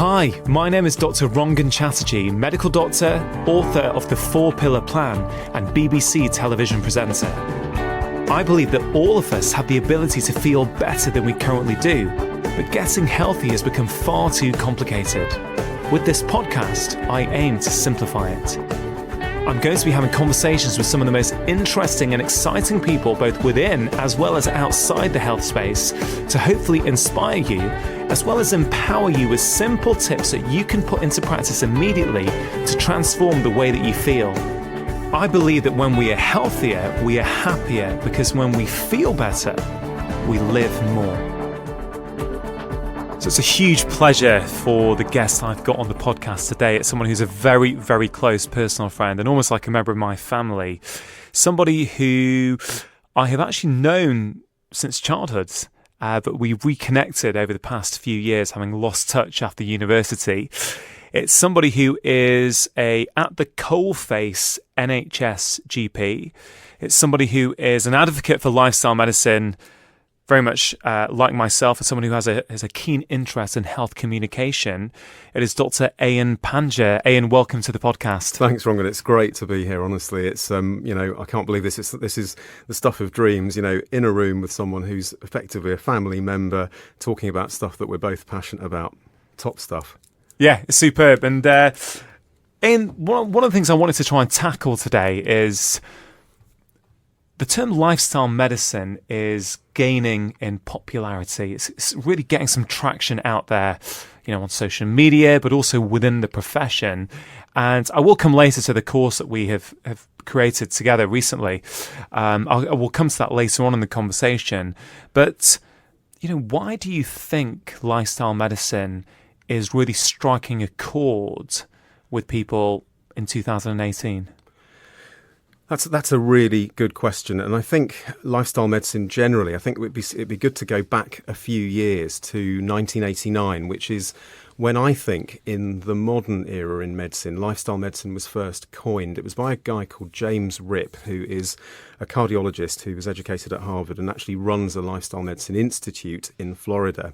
Hi, my name is Dr. Rangan Chatterjee, medical doctor, author of The 4-Pillar Plan and BBC television presenter. I believe that all of us have the ability to feel better than we currently do, but getting healthy has become far too complicated. With this podcast, I aim to simplify it. I'm going to be having conversations with some of the most interesting and exciting people both within as well as outside the health space to hopefully inspire you as well as empower you with simple tips that you can put into practice immediately to transform the way that you feel. I believe that when we are healthier, we are happier because when we feel better, we live more. So it's a huge pleasure for the guest I've got on the podcast today. It's someone who's a very, very close personal friend and almost like a member of my family. Somebody who I have actually known since childhood, but we reconnected over the past few years, having lost touch after university. It's somebody who is a at-the-coalface NHS GP. It's somebody who is an advocate for lifestyle medicine, very much like myself, as someone who has a keen interest in health communication. It is Dr. Ayan Panja. Ayan, welcome to the podcast. Thanks, Rangan. It's great to be here, honestly. It's, I can't believe this. This is the stuff of dreams, in a room with someone who's effectively a family member, talking about stuff that we're both passionate about. Top stuff. Yeah, it's superb. And Ayan, one of the things I wanted to try and tackle today is the term lifestyle medicine is gaining in popularity. It's really getting some traction out there, on social media, but also within the profession. And I will come later to the course that we have created together recently. I will come to that later on in the conversation. But, why do you think lifestyle medicine is really striking a chord with people in 2018? That's a really good question, and I think lifestyle medicine generally, I think it'd be good to go back a few years to 1989, which is when I think in the modern era in medicine, lifestyle medicine was first coined. It was by a guy called James Ripp, who is a cardiologist who was educated at Harvard and actually runs a lifestyle medicine institute in Florida.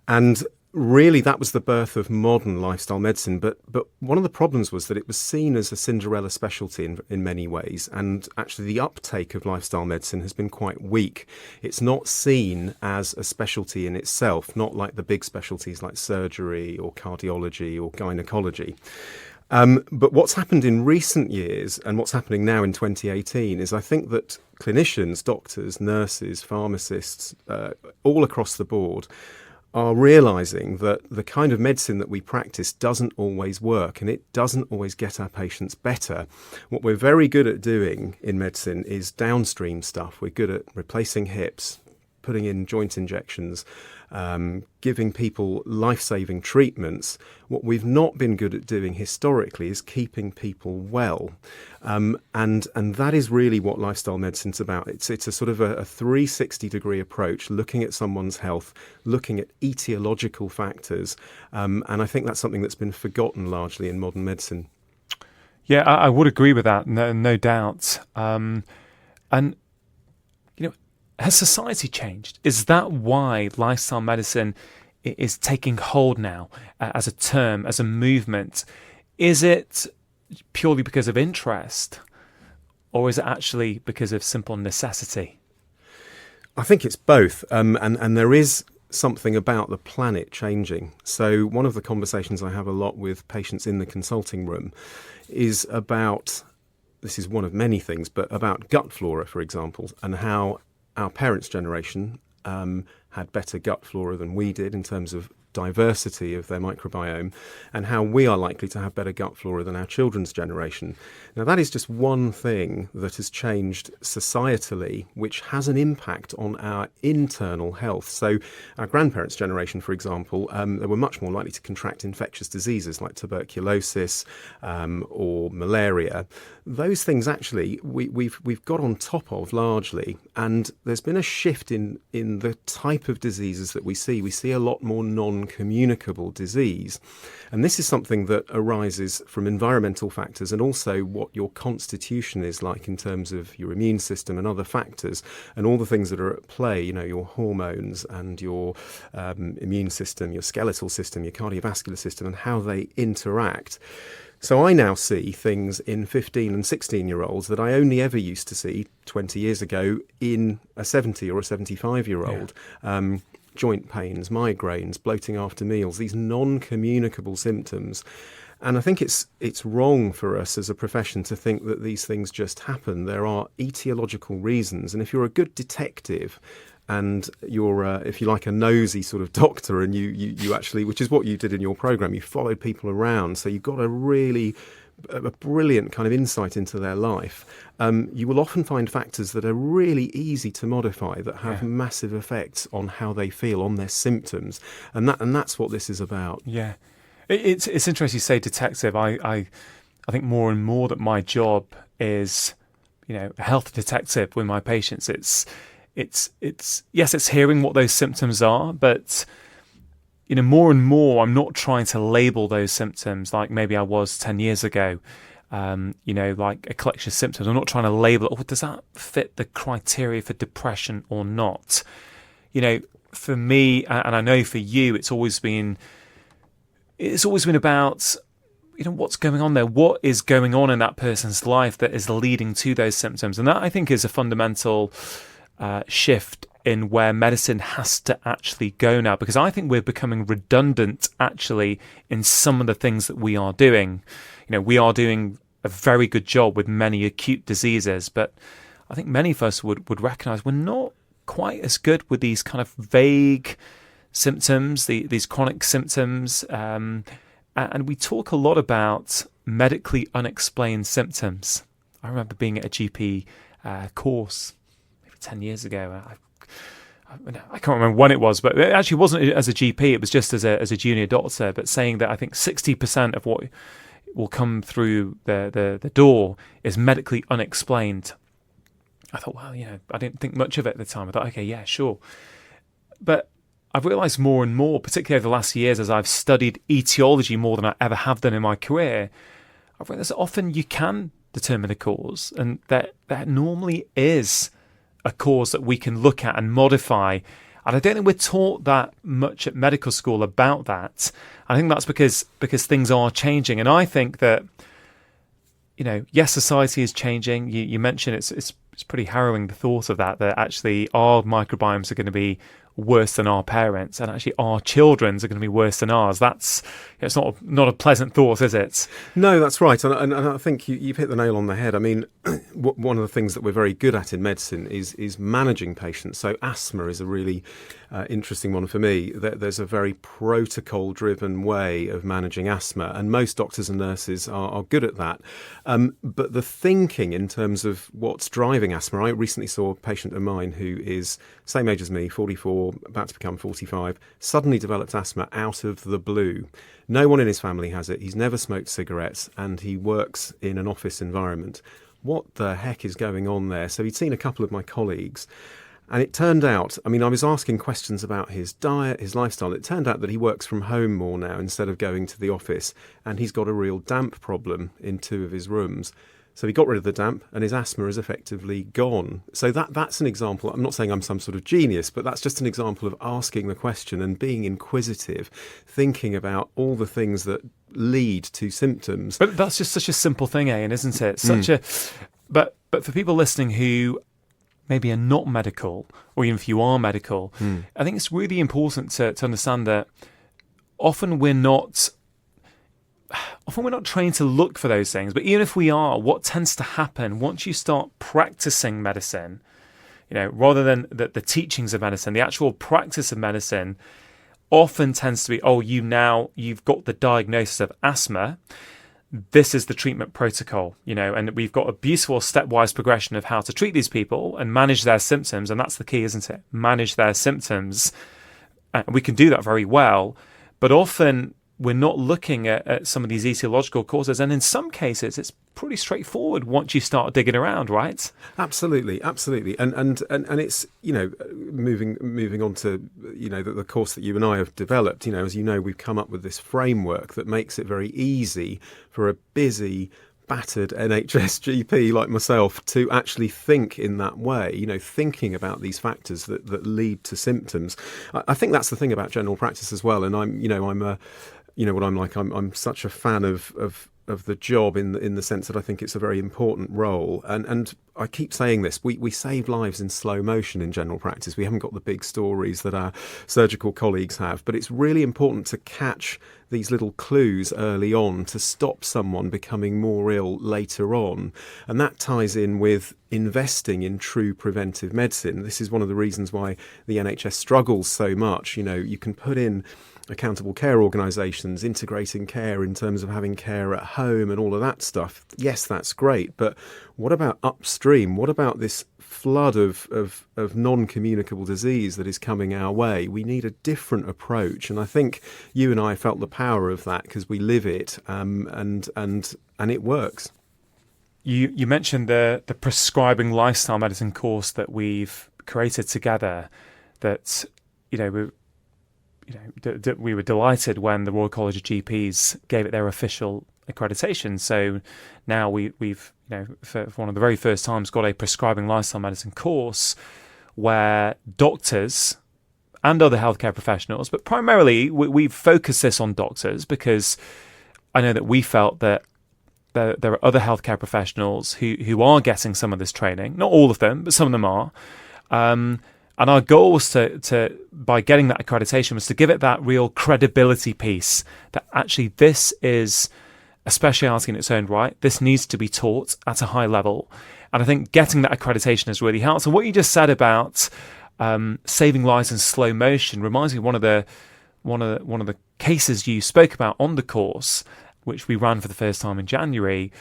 And really, that was the birth of modern lifestyle medicine. But one of the problems was that it was seen as a Cinderella specialty in many ways. And actually, the uptake of lifestyle medicine has been quite weak. It's not seen as a specialty in itself, not like the big specialties like surgery or cardiology or gynecology. But what's happened in recent years and what's happening now in 2018 is I think that clinicians, doctors, nurses, pharmacists, all across the board are realising that the kind of medicine that we practice doesn't always work and it doesn't always get our patients better. What we're very good at doing in medicine is downstream stuff. We're good at replacing hips, putting in joint injections, giving people life-saving treatments. What we've not been good at doing historically is keeping people well. And that is really what lifestyle medicine's about. It's a sort of a 360-degree approach, looking at someone's health, looking at etiological factors. And I think that's something that's been forgotten largely in modern medicine. Yeah, I would agree with that, no doubt. Has society changed? Is that why lifestyle medicine is taking hold now as a term, as a movement? Is it purely because of interest, or is it actually because of simple necessity? I think it's both, and there is something about the planet changing. So one of the conversations I have a lot with patients in the consulting room is about, this is one of many things, but about gut flora, for example, and how our parents' generation had better gut flora than we did in terms of diversity of their microbiome, and how we are likely to have better gut flora than our children's generation. Now, that is just one thing that has changed societally, which has an impact on our internal health. So our grandparents' generation, for example, they were much more likely to contract infectious diseases like tuberculosis or malaria. Those things actually we've got on top of largely, and there's been a shift in the type of diseases that we see. We see a lot more non non-communicable disease. And this is something that arises from environmental factors and also what your constitution is like in terms of your immune system and other factors and all the things that are at play, your hormones and your immune system, your skeletal system, your cardiovascular system, and how they interact. So I now see things in 15 and 16-year-olds that I only ever used to see 20 years ago in a 70 or a 75-year-old. Yeah. Joint pains, migraines, bloating after meals, these non-communicable symptoms. And I think it's wrong for us as a profession to think that these things just happen. There are etiological reasons. And if you're a good detective and you're, if you like, a nosy sort of doctor, and you actually, which is what you did in your program, you followed people around, so you've got a brilliant kind of insight into their life. You will often find factors that are really easy to modify that have massive effects on how they feel, on their symptoms, and that's what this is about. Yeah, it's interesting you say detective. I think more and more that my job is, a health detective with my patients. It's yes, it's hearing what those symptoms are, but more and more I'm not trying to label those symptoms like maybe I was 10 years ago. Like a collection of symptoms. I'm not trying to label it. Does that fit the criteria for depression or not? For me, and I know for you, it's always been about what's going on there. What is going on in that person's life that is leading to those symptoms? And that, I think, is a fundamental shift in where medicine has to actually go now, because I think we're becoming redundant actually in some of the things that we are doing. We are doing a very good job with many acute diseases, but I think many of us would recognise we're not quite as good with these kind of vague symptoms, these chronic symptoms, and we talk a lot about medically unexplained symptoms. I remember being at a GP course 10 years ago. I can't remember when it was, but it actually wasn't as a GP. It was just as a junior doctor, but saying that I think 60% of what will come through the door is medically unexplained. I thought, well, I didn't think much of it at the time. I thought, okay, yeah, sure. But I've realised more and more, particularly over the last years, as I've studied etiology more than I ever have done in my career, I've realised that often you can determine the cause, and that normally is a cause that we can look at and modify. And I don't think we're taught that much at medical school about that. I think that's because things are changing. And I think that, yes, society is changing. You mentioned it's pretty harrowing, the thought of that actually our microbiomes are going to be worse than our parents, and actually our children's are going to be worse than ours. That's it's not a pleasant thought, is it? No, that's right, and I think you've hit the nail on the head. I mean, one of the things that we're very good at in medicine is managing patients. So asthma is a really interesting one for me. There's a very protocol-driven way of managing asthma, and most doctors and nurses are good at that. But the thinking in terms of what's driving asthma, I recently saw a patient of mine who is same age as me, 44, about to become 45, suddenly developed asthma out of the blue. No one in his family has it. He's never smoked cigarettes, and he works in an office environment. What the heck is going on there? So he'd seen a couple of my colleagues, and it turned out, I was asking questions about his diet, his lifestyle. It turned out that he works from home more now instead of going to the office, and he's got a real damp problem in 2 of his rooms. So he got rid of the damp, and his asthma is effectively gone. So that's an example. I'm not saying I'm some sort of genius, but that's just an example of asking the question and being inquisitive, thinking about all the things that lead to symptoms. But that's just such a simple thing, Ian, isn't it? But for people listening who maybe are not medical, or even if you are medical, I think it's really important to understand that often we're not trained to look for those things. But even if we are, what tends to happen once you start practicing medicine, rather than the teachings of medicine, the actual practice of medicine often tends to be, you've got the diagnosis of asthma. This is the treatment protocol, and we've got a beautiful stepwise progression of how to treat these people and manage their symptoms. And that's the key, isn't it? Manage their symptoms. And we can do that very well, but often we're not looking at some of these etiological causes. And in some cases, pretty straightforward once you start digging around, right? Absolutely, absolutely, and it's moving on to the course that you and I have developed. As you know, we've come up with this framework that makes it very easy for a busy, battered NHS GP like myself to actually think in that way. Thinking about these factors that lead to symptoms. I think that's the thing about general practice as well. And I'm such a fan of the job in the sense that I think it's a very important role. And I keep saying this, we save lives in slow motion in general practice. We haven't got the big stories that our surgical colleagues have, but it's really important to catch these little clues early on to stop someone becoming more ill later on. And that ties in with investing in true preventive medicine. This is one of the reasons why the NHS struggles so much. You can put in accountable care organisations, integrating care in terms of having care at home and all of that stuff. Yes, that's great. But what about upstream? What about this flood of non-communicable disease that is coming our way? We need a different approach. And I think you and I felt the power of that because we live it, and it works. You mentioned the prescribing lifestyle medicine course that we've created together. That we were delighted when the Royal College of GPs gave it their official accreditation. So now we've for one of the very first times got a prescribing lifestyle medicine course where doctors and other healthcare professionals, but primarily we've focused this on doctors because I know that we felt that there are other healthcare professionals who are getting some of this training. Not all of them, but some of them are. And our goal was to by getting that accreditation was to give it that real credibility piece that actually this is a speciality in its own right. This needs to be taught at a high level. And I think getting that accreditation has really helped. So what you just said about saving lives in slow motion reminds me of one of the cases you spoke about on the course, which we ran for the first time in January.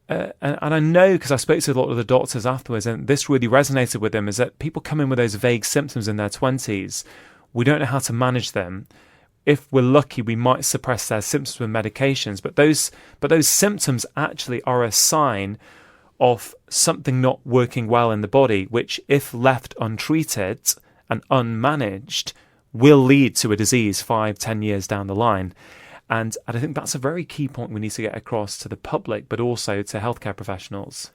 And I know because I spoke to a lot of the doctors afterwards, and this really resonated with them, is that people come in with those vague symptoms in their 20s. We don't know how to manage them. If we're lucky, we might suppress their symptoms with medications, but those symptoms actually are a sign of something not working well in the body, which, if left untreated and unmanaged, will lead to a disease 5-10 years down the line. And I think that's a very key point we need to get across to the public, but also to healthcare professionals.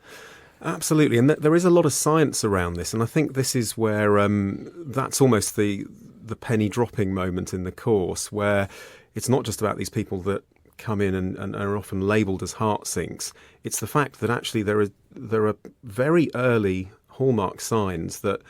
Absolutely. And there is a lot of science around this. And I think this is where that's almost the penny dropping moment in the course, where it's not just about these people that come in and are often labelled as heart sinks. It's the fact that actually there are very early hallmark signs that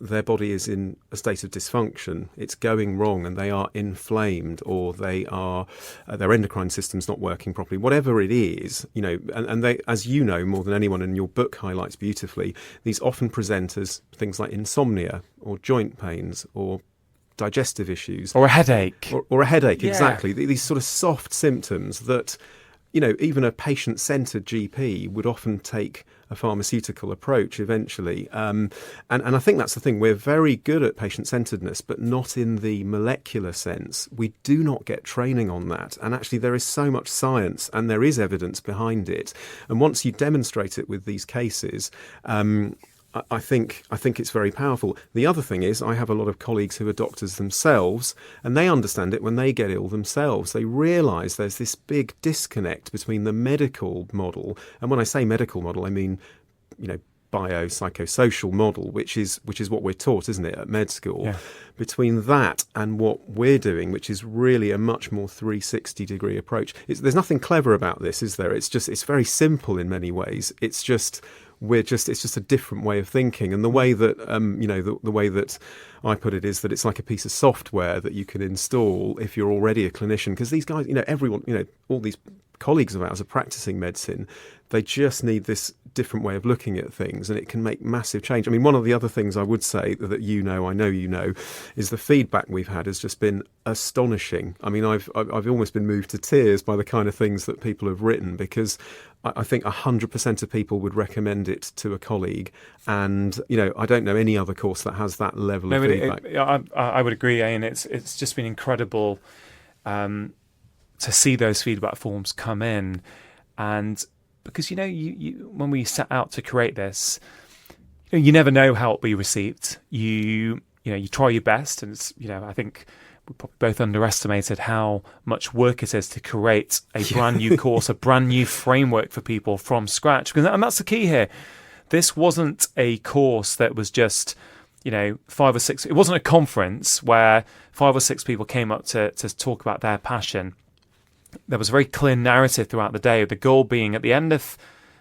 their body is in a state of dysfunction, it's going wrong, and they are inflamed, or they are their endocrine system's not working properly, whatever it is, and they, as you know more than anyone, and your book highlights beautifully, these often present as things like insomnia or joint pains or digestive issues. Or a headache. Or a headache, Yeah. exactly. These sort of soft symptoms that, even a patient-centred GP would often take a pharmaceutical approach eventually. And I think that's the thing. We're very good at patient-centeredness, but not in the molecular sense. We do not get training on that. And actually there is so much science and there is evidence behind it. And once you demonstrate it with these cases, I think it's very powerful. The other thing is I have a lot of colleagues who are doctors themselves, and they understand it when they get ill themselves. They realise there's this big disconnect between the medical model, and when I say medical model, I mean, biopsychosocial model, which is what we're taught, isn't it, at med school, Yeah. between that and what we're doing, which is really a much more 360-degree approach. There's nothing clever about this, is there? It's very simple in many ways. It's just a different way of thinking, and the way that the way that I put it is that it's like a piece of software that you can install if you're already a clinician, because these guys, everyone, all these colleagues of ours are practicing medicine. They just need this different way of looking at things, and it can make massive change. I mean, one of the other things I would say that I know is the feedback we've had has just been astonishing. I mean, I've almost been moved to tears by the kind of things that people have written, because I think 100% of people would recommend it to a colleague, and I don't know any other course that has that level of feedback. I would agree, Ian. It's just been incredible to see those feedback forms come in, and because, you when we set out to create this, you never know how it'll be received. You try your best, and it's, I think we probably both underestimated how much work it is to create a brand new course, a brand new framework for people from scratch. And that's the key here. This wasn't a course that was just, 5 or 6. It wasn't a conference where 5 or 6 people came up to talk about their passion. There was a very clear narrative throughout the day. The goal being, at the end of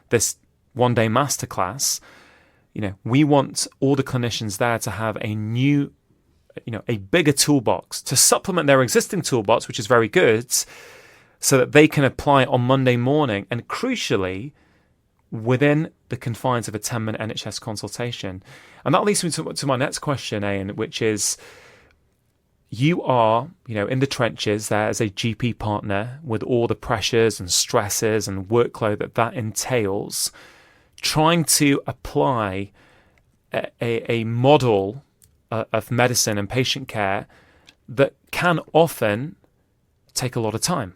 this one-day masterclass, we want all the clinicians there to have a new, a bigger toolbox to supplement their existing toolbox, which is very good, so that they can apply it on Monday morning, and crucially, within the confines of a 10-minute NHS consultation. And that leads me to my next question, Ian, which is, you are, in the trenches there as a GP partner with all the pressures and stresses and workload that entails, trying to apply a model of medicine and patient care that can often take a lot of time.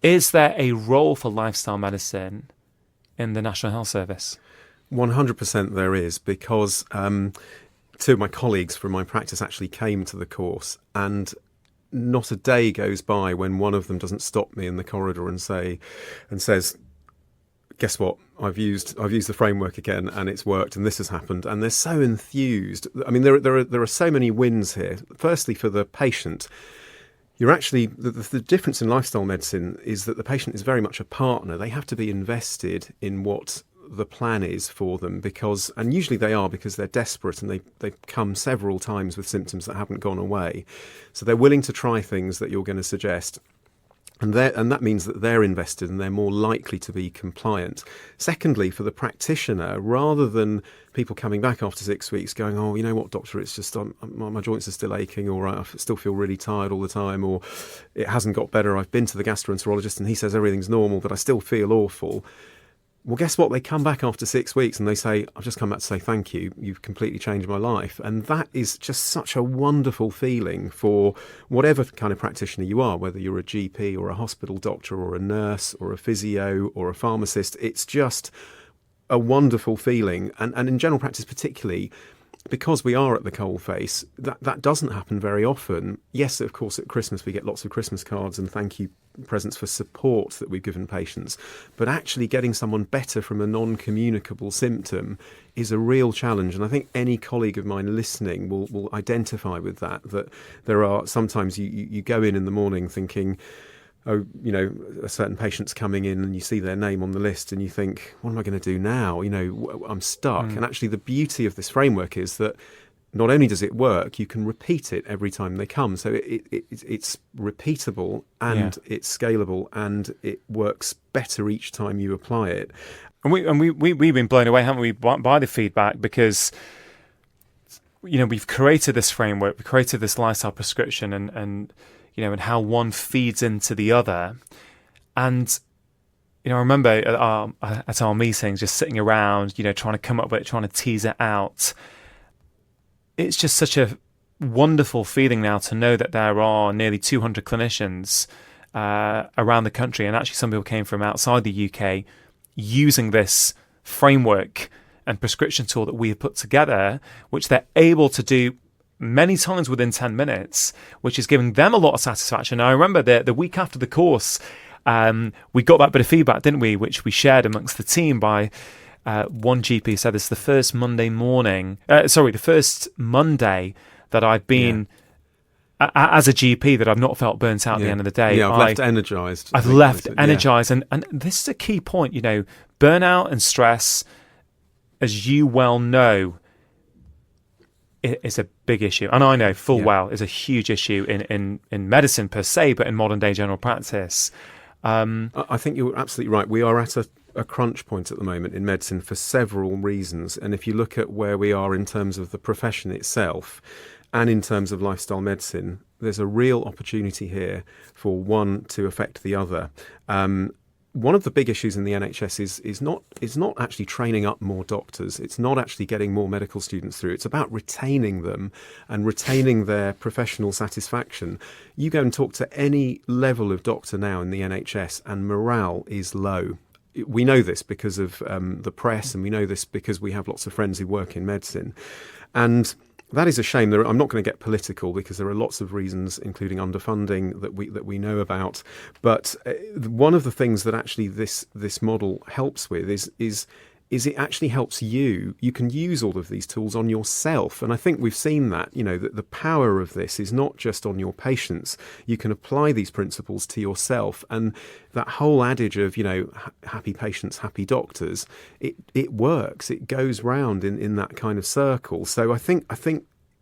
Is there a role for lifestyle medicine in the National Health Service? 100% there is, because 2 of my colleagues from my practice actually came to the course, and not a day goes by when one of them doesn't stop me in the corridor and says, guess what? I've used the framework again, and it's worked, and this has happened. And they're so enthused. I mean, there are so many wins here. Firstly, for the patient, you're actually the difference in lifestyle medicine is that the patient is very much a partner. They have to be invested in what the plan is for them, and usually they are, because they're desperate and they've come several times with symptoms that haven't gone away. So they're willing to try things that you're going to suggest. And that means that they're invested and they're more likely to be compliant. Secondly, for the practitioner, rather than people coming back after 6 weeks going, oh, you know what, doctor, it's just my joints are still aching, or I still feel really tired all the time, or it hasn't got better. I've been to the gastroenterologist and he says everything's normal, but I still feel awful. Well, guess what? They come back after 6 weeks and they say, I've just come back to say thank you. You've completely changed my life. And that is just such a wonderful feeling for whatever kind of practitioner you are, whether you're a GP or a hospital doctor or a nurse or a physio or a pharmacist. It's just a wonderful feeling. And in general practice particularly, because we are at the coalface, that doesn't happen very often. Yes, of course, at Christmas we get lots of Christmas cards and thank you presents for support that we've given patients. But actually getting someone better from a non-communicable symptom is a real challenge. And I think any colleague of mine listening will identify with that there are sometimes you go in the morning thinking, oh, a certain patient's coming in and you see their name on the list and you think, what am I going to do now? I'm stuck. And actually the beauty of this framework is that not only does it work, you can repeat it every time they come. So it's repeatable and it's scalable and it works better each time you apply it. And we've been blown away, haven't we, by the feedback, because we've created this framework, we've created this lifestyle prescription and how one feeds into the other. And, I remember at our meetings, just sitting around, trying to come up with it, trying to tease it out. It's just such a wonderful feeling now to know that there are nearly 200 clinicians around the country, and actually some people came from outside the UK, using this framework and prescription tool that we have put together, which they're able to do many times within 10 minutes, which is giving them a lot of satisfaction. I remember the week after the course, we got that bit of feedback, didn't we, which we shared amongst the team by one GP said it's the first Monday that I've been as a GP that I've not felt burnt out at the end of the day. Yeah, I've left energised. I've left energised. And this is a key point, burnout and stress, as you well know, is a big issue. And I know full well is a huge issue in medicine per se, but in modern day general practice. I think you're absolutely right. We are at a crunch point at the moment in medicine for several reasons. And if you look at where we are in terms of the profession itself and in terms of lifestyle medicine, there's a real opportunity here for one to affect the other. One of the big issues in the NHS is not actually training up more doctors. It's not actually getting more medical students through. It's about retaining them and retaining their professional satisfaction. You go and talk to any level of doctor now in the NHS and morale is low. we know this because of the press, and we know this because we have lots of friends who work in medicine. And that is a shame. I'm not going to get political because there are lots of reasons, including underfunding, that we know about. But one of the things that actually this model helps with is it actually helps you. You can use all of these tools on yourself. And I think we've seen that, that the power of this is not just on your patients. You can apply these principles to yourself. And that whole adage of, happy patients, happy doctors, it works. It goes round in that kind of circle. So I think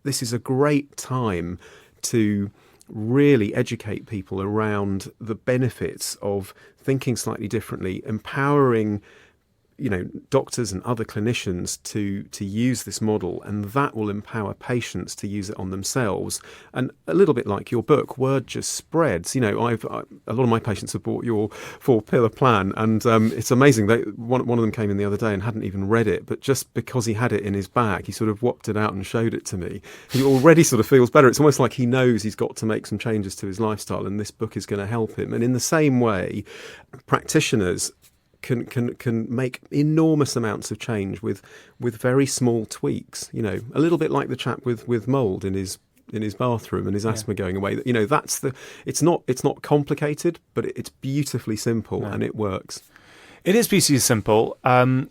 this is a great time to really educate people around the benefits of thinking slightly differently, empowering doctors and other clinicians to use this model, and that will empower patients to use it on themselves. And a little bit like your book, word just spreads. A lot of my patients have bought your 4-pillar plan, and it's amazing. One of them came in the other day and hadn't even read it, but just because he had it in his bag, he sort of whopped it out and showed it to me. He already sort of feels better. It's almost like he knows he's got to make some changes to his lifestyle, and this book is going to help him. And in the same way, practitioners can make enormous amounts of change with very small tweaks. A little bit like the chap with mold in his bathroom and his asthma going away. It's not complicated, but it's beautifully simple, and it works. It is beautifully simple. One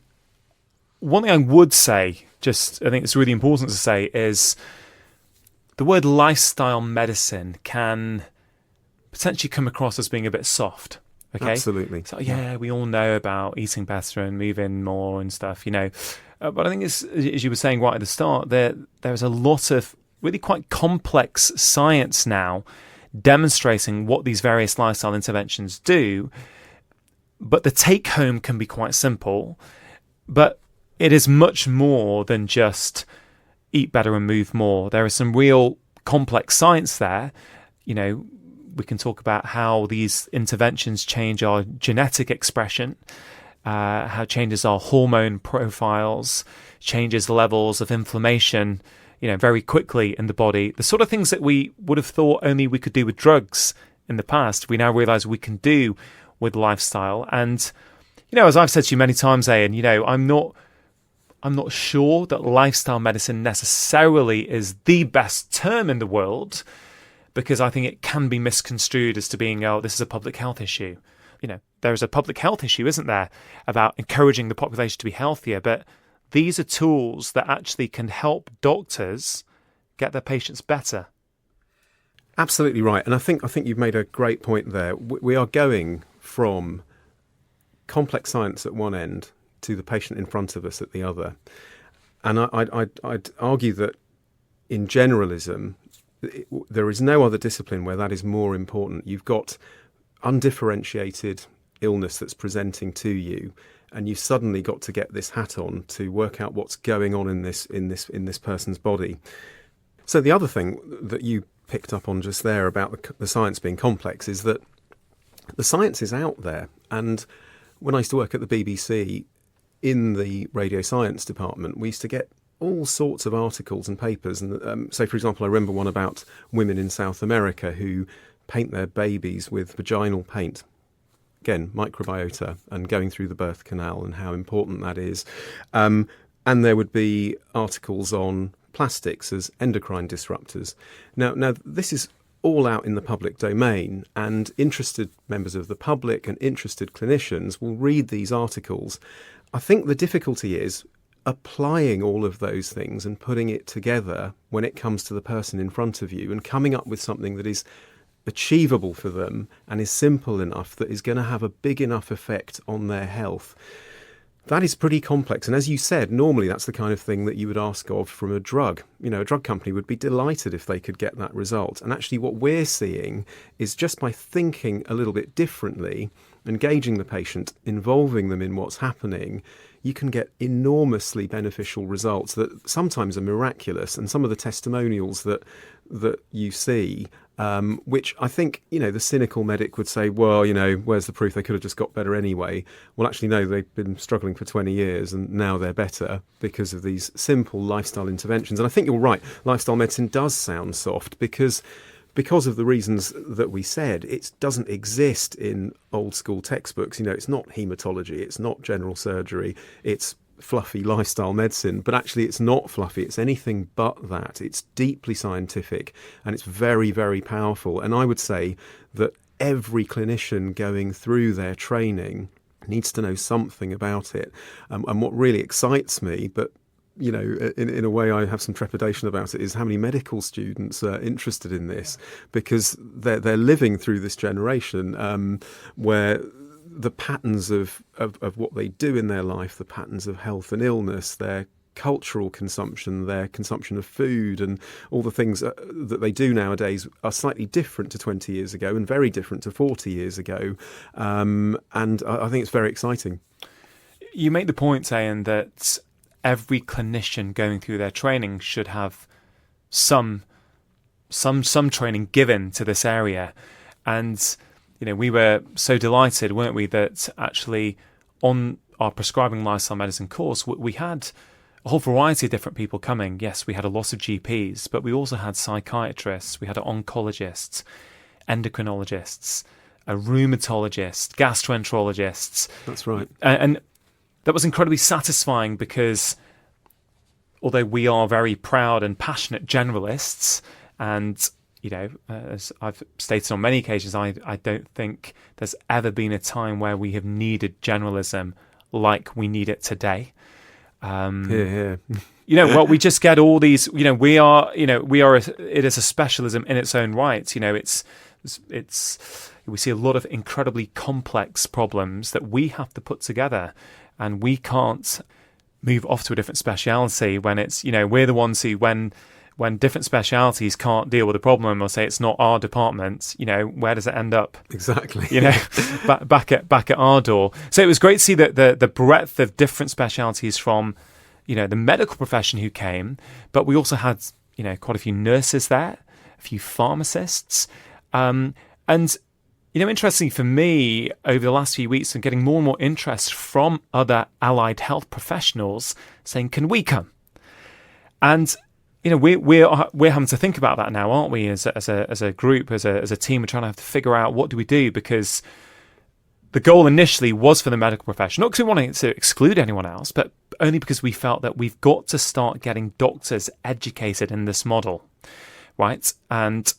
thing I would say, I think it's really important to say, is the word lifestyle medicine can potentially come across as being a bit soft. Okay. Absolutely. So we all know about eating better and moving more and stuff, But I think as you were saying right at the start, there's a lot of really quite complex science now demonstrating what these various lifestyle interventions do. But the take home can be quite simple. But it is much more than just eat better and move more. There is some real complex science there, We can talk about how these interventions change our genetic expression, how it changes our hormone profiles, changes the levels of inflammation, very quickly in the body. The sort of things that we would have thought only we could do with drugs in the past, we now realize we can do with lifestyle. And, as I've said to you many times, Ian, I'm not sure that lifestyle medicine necessarily is the best term in the world, because I think it can be misconstrued as to being, this is a public health issue. There is a public health issue, isn't there, about encouraging the population to be healthier. But these are tools that actually can help doctors get their patients better. Absolutely right. And I think you've made a great point there. We are going from complex science at one end to the patient in front of us at the other. And I'd argue that in generalism, there is no other discipline where that is more important. You've got undifferentiated illness that's presenting to you, and you've suddenly got to get this hat on to work out what's going on in this person's body. So the other thing that you picked up on just there about the science being complex is that the science is out there. And when I used to work at the BBC in the radio science department, we used to get all sorts of articles and papers. And so, for example, I remember one about women in South America who paint their babies with vaginal paint. Again, microbiota and going through the birth canal and how important that is. And there would be articles on plastics as endocrine disruptors. Now this is all out in the public domain, and interested members of the public and interested clinicians will read these articles. I think the difficulty is applying all of those things and putting it together when it comes to the person in front of you and coming up with something that is achievable for them and is simple enough that is going to have a big enough effect on their health. That is pretty complex. And as you said, normally that's the kind of thing that you would ask of from a drug. A drug company would be delighted if they could get that result. And actually what we're seeing is just by thinking a little bit differently, engaging the patient, involving them in what's happening, you can get enormously beneficial results that sometimes are miraculous. And some of the testimonials that you see, which I think, the cynical medic would say, well, where's the proof? They could have just got better anyway. Well, actually, no, they've been struggling for 20 years and now they're better because of these simple lifestyle interventions. And I think you're right. Lifestyle medicine does sound soft because because of the reasons that we said, it doesn't exist in old school textbooks. It's not haematology, it's not general surgery, it's fluffy lifestyle medicine, but actually it's not fluffy. It's anything but that. It's deeply scientific and it's very, very powerful. And I would say that every clinician going through their training needs to know something about it. And what really excites me, but in a way I have some trepidation about it, is how many medical students are interested in this, because they're living through this generation where the patterns of what they do in their life, the patterns of health and illness, their cultural consumption, their consumption of food, and all the things that they do nowadays are slightly different to 20 years ago and very different to 40 years ago. And I think it's very exciting. You make the point, Ian, that every clinician going through their training should have some training given to this area. And we were so delighted, weren't we, that actually on our prescribing lifestyle medicine course, we had a whole variety of different people coming. Yes, we had a lot of GPs, but we also had psychiatrists, we had oncologists, endocrinologists, rheumatologists, gastroenterologists. That's right. And that was incredibly satisfying, because although we are very proud and passionate generalists, and as I've stated on many occasions, I don't think there's ever been a time where we have needed generalism like we need it today. Yeah. Well, we just get all these. We are. It is a specialism in its own right. It's. We see a lot of incredibly complex problems that we have to put together, and we can't move off to a different speciality when it's. We're the ones who, when different specialities can't deal with a problem or say it's not our department, where does it end up? Exactly. Back at our door. So it was great to see that the breadth of different specialities from, the medical profession who came, but we also had, quite a few nurses there, a few pharmacists, and interestingly for me, over the last few weeks, I'm getting more and more interest from other allied health professionals saying, "Can we come?" And we're having to think about that now, aren't we? As a group, as a team, we're trying to have to figure out what do we do, because the goal initially was for the medical profession, not because we wanted to exclude anyone else, but only because we felt that we've got to start getting doctors educated in this model, right? And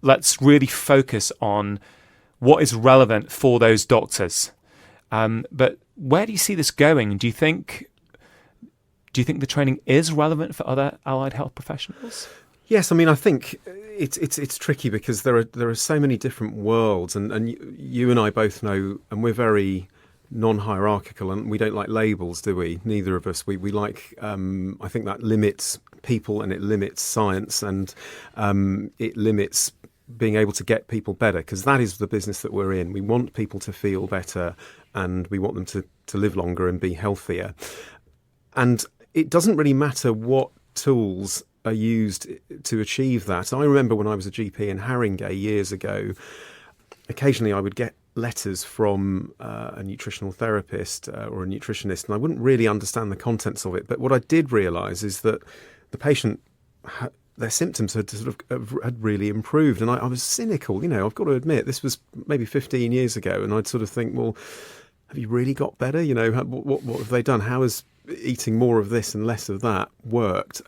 let's really focus on what is relevant for those doctors. But where do you see this going? Do you think the training is relevant for other allied health professionals? Yes, I think it's tricky, because there are so many different worlds, and you and I both know, and we're very non-hierarchical, and we don't like labels, do we? Neither of us. We like. I think that limits people, and it limits science, and it limits being able to get people better, because that is the business that we're in. We want people to feel better, and we want them to live longer and be healthier. And it doesn't really matter what tools are used to achieve that. I remember when I was a GP in Haringey years ago, occasionally I would get letters from a nutritional therapist or a nutritionist, and I wouldn't really understand the contents of it. But what I did realise is that the patient, their symptoms had had really improved, and I was cynical. I've got to admit, this was maybe 15 years ago, and I'd sort of think, well, have you really got better? What have they done? How has eating more of this and less of that worked?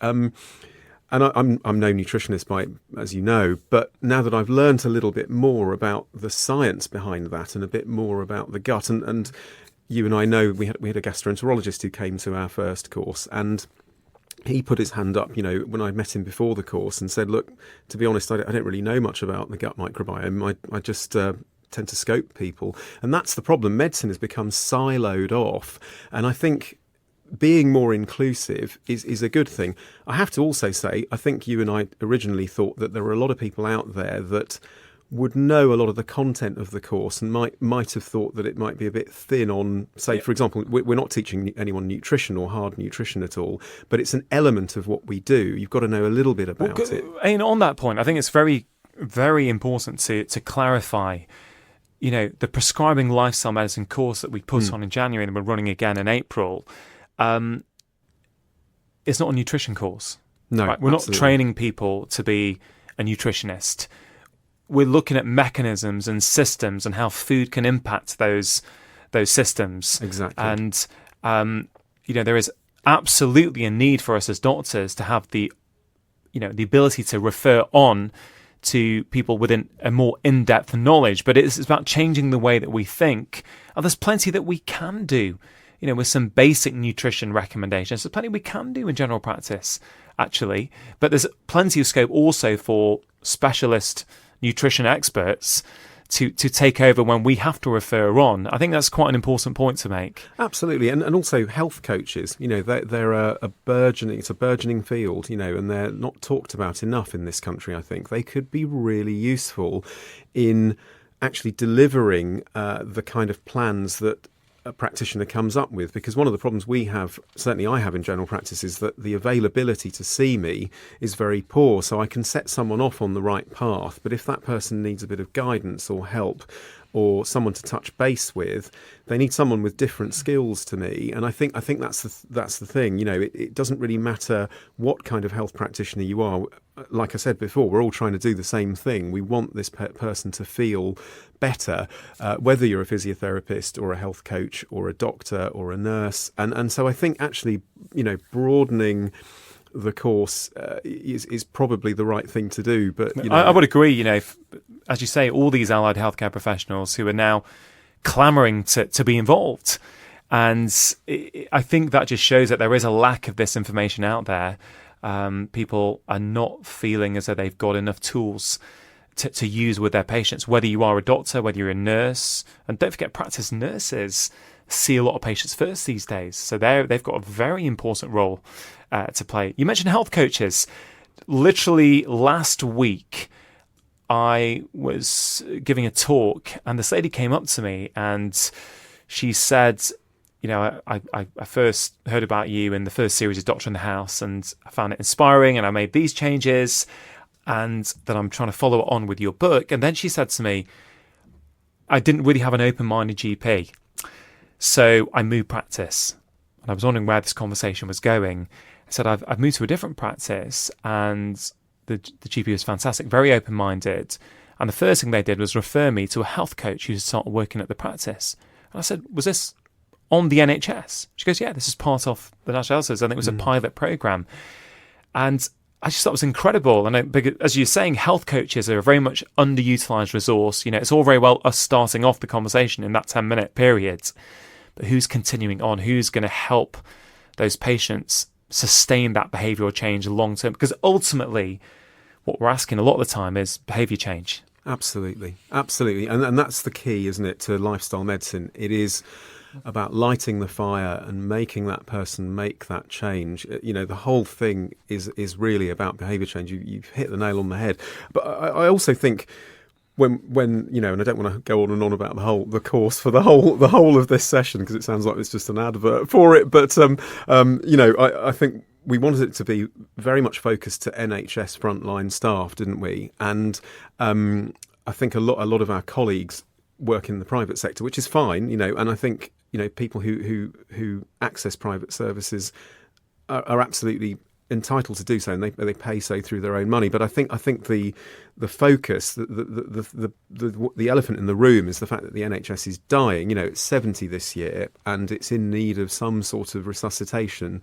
And I'm no nutritionist, as you know, but now that I've learnt a little bit more about the science behind that and a bit more about the gut, and you and I know we had a gastroenterologist who came to our first course, and he put his hand up, when I met him before the course, and said, look, to be honest, I don't really know much about the gut microbiome. I just tend to scope people. And that's the problem. Medicine has become siloed off. And I think being more inclusive is a good thing. I have to also say, I think you and I originally thought that there were a lot of people out there that would know a lot of the content of the course and might have thought that it might be a bit thin on, say, for example, we're not teaching anyone nutrition or hard nutrition at all, but it's an element of what we do. You've got to know a little bit about it. And on that point, I think it's very, very important to clarify, the prescribing lifestyle medicine course that we put on in January and we're running again in April, it's not a nutrition course. No, right? We're not training people to be a nutritionist. we're looking at mechanisms and systems and how food can impact those systems. Exactly. And there is absolutely a need for us as doctors to have the ability to refer on to people with a more in-depth knowledge. But it's about changing the way that we think. And there's plenty that we can do, with some basic nutrition recommendations. There's plenty we can do in general practice, actually. But there's plenty of scope also for specialist nutrition experts to take over when we have to refer on. I think that's quite an important point to make. Absolutely, and also health coaches. They're a burgeoning field. And they're not talked about enough in this country. I think they could be really useful in actually delivering the kind of plans that a practitioner comes up with, because one of the problems we have, certainly I have in general practice, is that the availability to see me is very poor. So I can set someone off on the right path, but if that person needs a bit of guidance or help or someone to touch base with, they need someone with different skills to me. And I think that's the thing. It doesn't really matter what kind of health practitioner you are. Like I said before, we're all trying to do the same thing. We want this person to feel better, whether you're a physiotherapist or a health coach or a doctor or a nurse. And so I think actually, broadening the course is probably the right thing to do. But I would agree. As you say, all these allied healthcare professionals who are now clamouring to be involved, and I think that just shows that there is a lack of this information out there. People are not feeling as though they've got enough tools to use with their patients, whether you are a doctor, whether you're a nurse. And don't forget, practice nurses see a lot of patients first these days. So they've got a very important role to play. You mentioned health coaches. Literally last week, I was giving a talk and this lady came up to me and she said, I first heard about you in the first series of Doctor in the House and I found it inspiring and I made these changes and that I'm trying to follow it on with your book. And then she said to me, I didn't really have an open-minded GP. So I moved practice. And I was wondering where this conversation was going. I said, I've moved to a different practice and the GP was fantastic, very open-minded. And the first thing they did was refer me to a health coach who started working at the practice. And I said, was this on the NHS? She goes, yeah, this is part of the National Health Service. I think it was a pilot programme. And I just thought it was incredible. And because, as you're saying, health coaches are a very much underutilised resource. It's all very well us starting off the conversation in that 10-minute period. But who's continuing on? Who's going to help those patients sustain that behavioural change long term? Because ultimately, what we're asking a lot of the time is behaviour change. Absolutely. And that's the key, isn't it, to lifestyle medicine. It is about lighting the fire and making that person make that change. The whole thing is really about behaviour change. You've hit the nail on the head. But I also think when and I don't want to go on and on about the course for the whole of this session because it sounds like it's just an advert for it. But I think we wanted it to be very much focused to NHS frontline staff, didn't we? And I think a lot of our colleagues work in the private sector, which is fine, and I think people who access private services are absolutely entitled to do so, and they pay so through their own money. But I think the focus, the elephant in the room is the fact that the NHS is dying. It's 70 this year, and it's in need of some sort of resuscitation.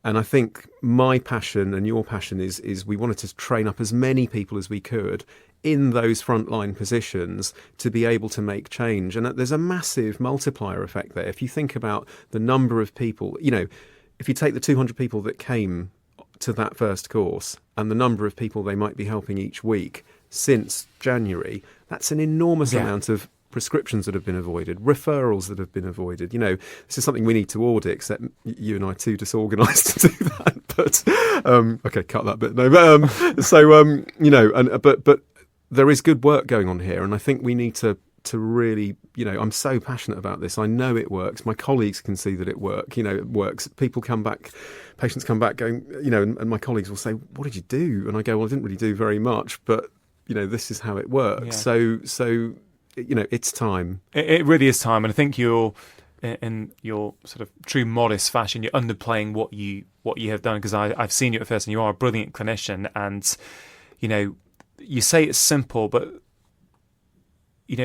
And I think my passion and your passion is we wanted to train up as many people as we could in those frontline positions to be able to make change. And there's a massive multiplier effect there. If you think about the number of people, if you take the 200 people that came to that first course and the number of people they might be helping each week since January, that's an enormous amount of prescriptions that have been avoided, referrals that have been avoided. This is something we need to audit, except you and I are too disorganised to do that. But okay, cut that bit. No, but but there is good work going on here, and I think we need to really, I'm so passionate about this. I know it works. My colleagues can see that it works. It works. People come back, patients come back going, and my colleagues will say, "What did you do?" And I go, "Well, I didn't really do very much, but this is how it works." Yeah. So it's time. It really is time, and I think you're in your sort of true modest fashion. You're underplaying what you have done, because I've seen you at first, and you are a brilliant clinician, and you say it's simple, but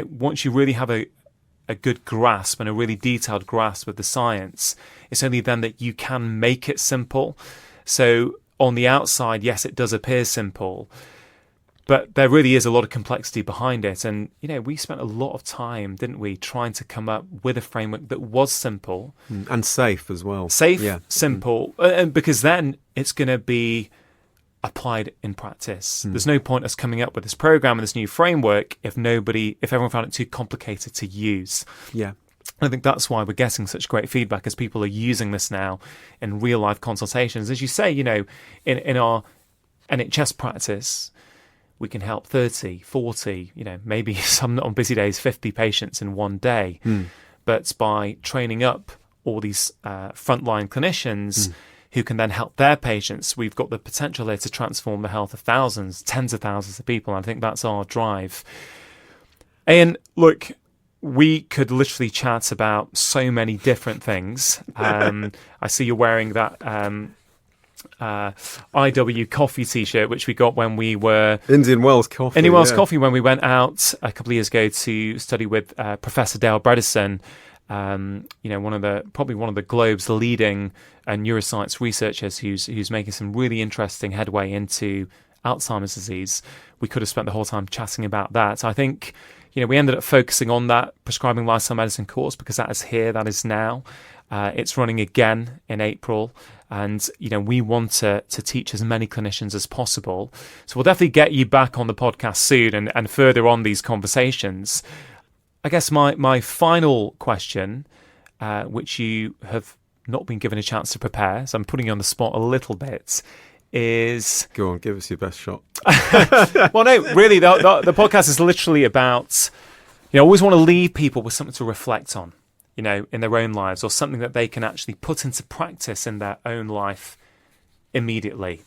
once you really have a good grasp and a really detailed grasp of the science, it's only then that you can make it simple. So on the outside, yes, it does appear simple, but there really is a lot of complexity behind it. And, we spent a lot of time, didn't we, trying to come up with a framework that was simple. And safe as well. Safe, simple, and because then it's going to be applied in practice. There's no point us coming up with this program and this new framework if everyone found it too complicated to use. Yeah. I think that's why we're getting such great feedback, as people are using this now in real life consultations. As you say, in our NHS practice, we can help 30, 40, maybe some on busy days, 50 patients in one day. But by training up all these frontline clinicians who can then help their patients, we've got the potential there to transform the health of thousands, tens of thousands of people. And I think that's our drive. And look, we could literally chat about so many different things. I see you're wearing that IW coffee t-shirt, which we got when we were Indian Wells Coffee when we went out a couple of years ago to study with Professor Dale Bredesen, probably one of the globe's leading neuroscience researchers who's making some really interesting headway into Alzheimer's disease. We could have spent the whole time chatting about that. I think we ended up focusing on that prescribing lifestyle medicine course because that is here, that is now. It's running again in April. And, we want to teach as many clinicians as possible. So we'll definitely get you back on the podcast soon and further on these conversations. I guess my final question, which you have not been given a chance to prepare, so I'm putting you on the spot a little bit, is... Go on, give us your best shot. Well, no, really, the podcast is literally about... I always want to leave people with something to reflect on, in their own lives, or something that they can actually put into practice in their own life immediately.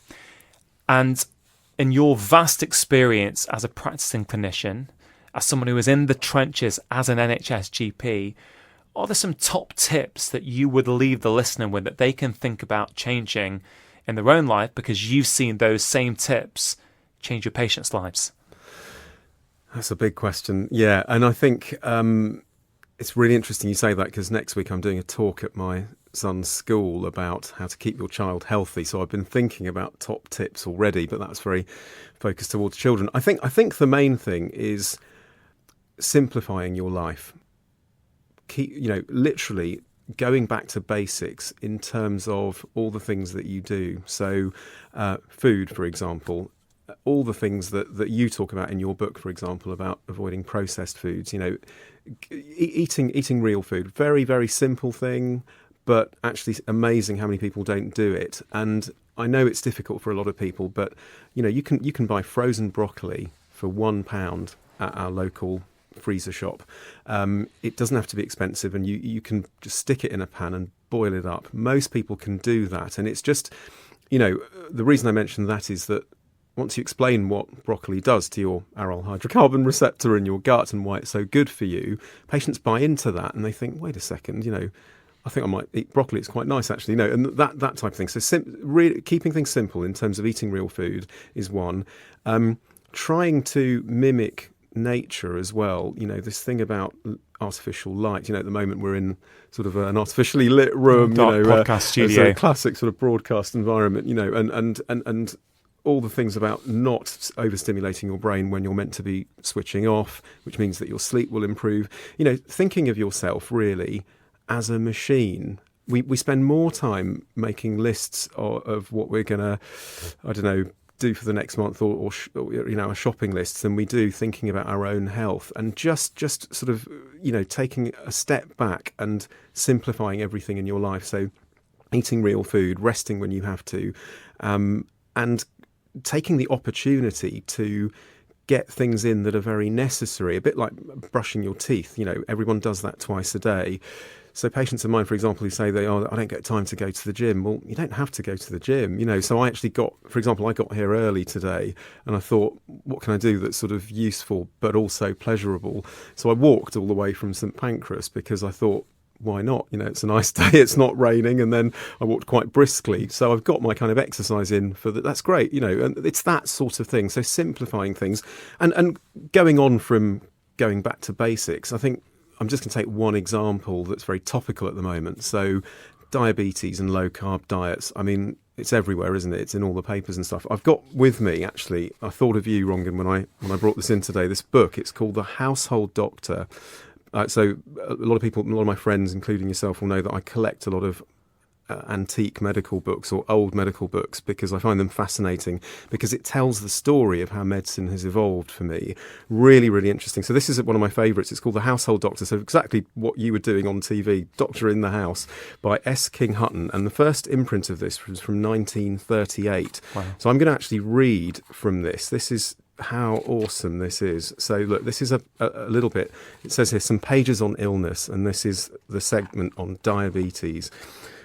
And in your vast experience as a practicing clinician, as someone who is in the trenches as an NHS GP, are there some top tips that you would leave the listener with that they can think about changing in their own life because you've seen those same tips change your patients' lives? That's a big question. Yeah, and I think it's really interesting you say that because next week I'm doing a talk at my son's school about how to keep your child healthy. So I've been thinking about top tips already, but that's very focused towards children. I think the main thing is simplifying your life. Literally going back to basics in terms of all the things that you do. So food, for example, all the things that you talk about in your book, for example, about avoiding processed foods, eating real food, very, very simple thing, but actually amazing how many people don't do it. And I know it's difficult for a lot of people, but you can buy frozen broccoli for £1 at our local freezer shop. It doesn't have to be expensive, and you can just stick it in a pan and boil it up. Most people can do that, and it's just, the reason I mention that is that once you explain what broccoli does to your aryl hydrocarbon receptor in your gut and why it's so good for you, patients buy into that and they think, wait a second, I think I might eat broccoli. It's quite nice, actually, and that type of thing. So really keeping things simple in terms of eating real food is one. Trying to mimic nature as well. This thing about artificial light. At the moment we're in sort of an artificially lit room, podcast studio, a classic sort of broadcast environment, and all the things about not overstimulating your brain when you're meant to be switching off, which means that your sleep will improve. Thinking of yourself really as a machine. We spend more time making lists of what we're going to, do for the next month or a shopping list than we do thinking about our own health, and just sort of, taking a step back and simplifying everything in your life. So eating real food, resting when you have to, and taking the opportunity to get things in that are very necessary, a bit like brushing your teeth. Everyone does that twice a day. So patients of mine, for example, who say I don't get time to go to the gym. Well, you don't have to go to the gym, So I actually I got here early today and I thought, what can I do that's sort of useful but also pleasurable? So I walked all the way from St Pancras because I thought, why not? It's a nice day, it's not raining, and then I walked quite briskly. So I've got my kind of exercise in for that. That's great, and it's that sort of thing. So simplifying things and going on from going back to basics. I think I'm just going to take one example that's very topical at the moment. So diabetes and low carb diets. I mean, it's everywhere, isn't it? It's in all the papers and stuff. I've got with me, actually, I thought of you, Rongan, when I brought this in today, this book. It's called The Household Doctor. So a lot of my friends, including yourself, will know that I collect a lot of antique medical books or old medical books because I find them fascinating, because it tells the story of how medicine has evolved for me. Really, really interesting. So this is one of my favourites. It's called The Household Doctor. So exactly what you were doing on TV, Doctor in the House, by S. King Hutton. And the first imprint of this was from 1938. Wow. So I'm going to actually read from this. This is how awesome this is. So look, this is a little bit, it says here, some pages on illness, and this is the segment on diabetes.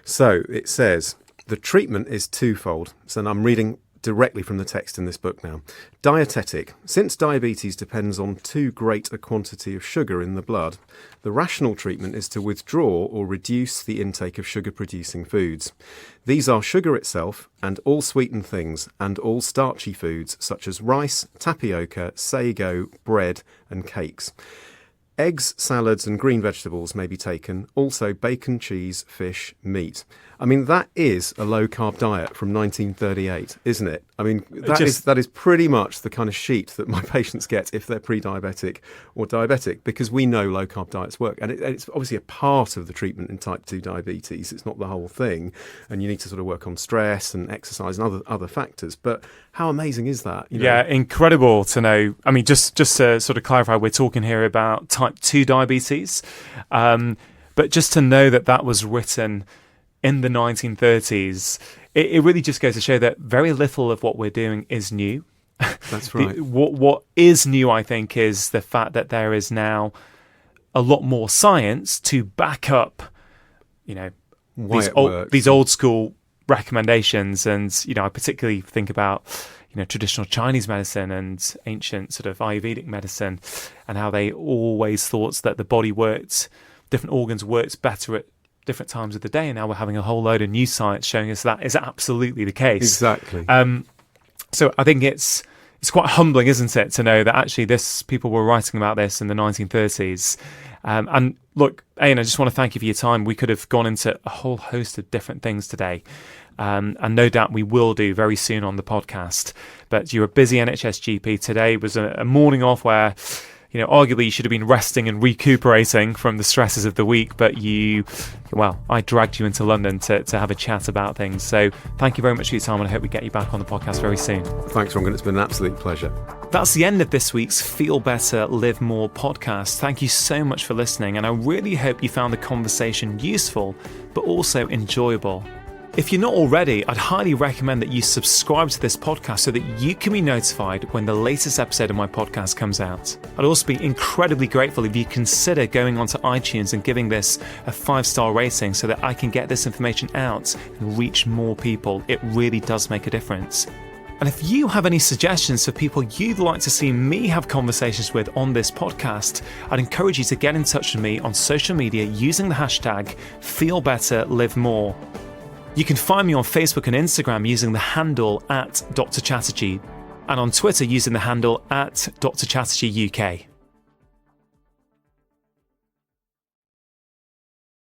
So it says, the treatment is twofold. So I'm reading directly from the text in this book now. Dietetic. Since diabetes depends on too great a quantity of sugar in the blood, the rational treatment is to withdraw or reduce the intake of sugar-producing foods. These are sugar itself and all sweetened things and all starchy foods such as rice, tapioca, sago, bread and cakes. Eggs, salads and green vegetables may be taken, also bacon, cheese, fish, meat. I mean, that is a low-carb diet from 1938, isn't it? I mean, that is pretty much the kind of sheet that my patients get if they're pre-diabetic or diabetic, because we know low-carb diets work. And it's obviously a part of the treatment in type 2 diabetes. It's not the whole thing. And you need to sort of work on stress and exercise and other factors. But how amazing is that? You know? Yeah, incredible to know. I mean, just to sort of clarify, we're talking here about type 2 diabetes. But just to know that was written in the 1930s, it really just goes to show that very little of what we're doing is new. That's right. What is new, I think, is the fact that there is now a lot more science to back up, these old school recommendations. And, I particularly think about, traditional Chinese medicine and ancient sort of Ayurvedic medicine, and how they always thought that the body worked, different organs worked better at different times of the day, and now we're having a whole load of new science showing us that is absolutely the case. Exactly. So I think it's quite humbling, isn't it, to know that actually people were writing about this in the 1930s. And look, Ian, I just want to thank you for your time. We could have gone into a whole host of different things today, and no doubt we will do very soon on the podcast. But you're a busy NHS GP. Today was a morning off where, arguably you should have been resting and recuperating from the stresses of the week, but I dragged you into London to have a chat about things. So thank you very much for your time, and I hope we get you back on the podcast very soon. Thanks, Rongan. It's been an absolute pleasure. That's the end of this week's Feel Better, Live More podcast. Thank you so much for listening, and I really hope you found the conversation useful, but also enjoyable. If you're not already, I'd highly recommend that you subscribe to this podcast so that you can be notified when the latest episode of my podcast comes out. I'd also be incredibly grateful if you consider going onto iTunes and giving this a 5-star rating so that I can get this information out and reach more people. It really does make a difference. And if you have any suggestions for people you'd like to see me have conversations with on this podcast, I'd encourage you to get in touch with me on social media using the hashtag FeelBetterLiveMore. You can find me on Facebook and Instagram using the handle @Dr. Chatterjee, and on Twitter using the handle @Dr. Chatterjee UK.